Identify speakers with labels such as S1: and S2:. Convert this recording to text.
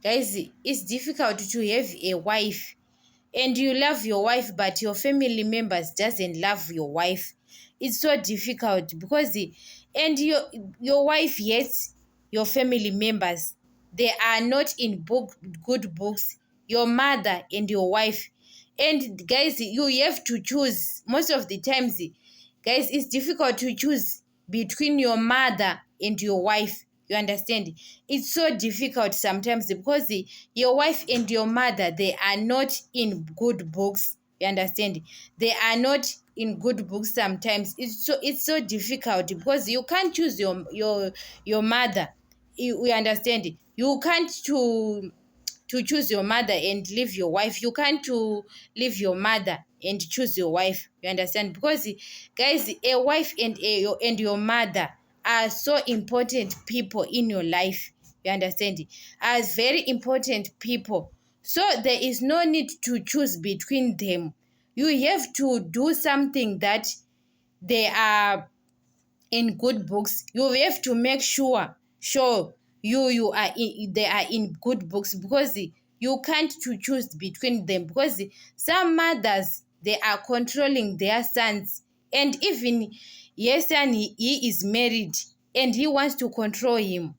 S1: Guys, it's difficult to have a wife and you love your wife but your family members doesn't love your wife. It's so difficult because and your wife hates your family members. They are not in good books, your mother and your wife. And guys, you have to choose. Most of the times, guys, it's difficult to choose between your mother and your wife. You understand? It's so difficult sometimes because your wife and your mother, they are not in good books. You understand? They are not in good books sometimes. It's so difficult because you can't choose your mother. You understand? You can't to choose your mother and leave your wife. You can't to leave your mother and choose your wife. You understand? Because guys, a wife and your mother are so important people in your life. You understand? Are very important people. So there is no need to choose between them. You have to do something that they are in good books. You have to make sure you are they are in good books because you can't to choose between them because some mothers, they are controlling their sons. And even yes, son, he is married and he wants to control him.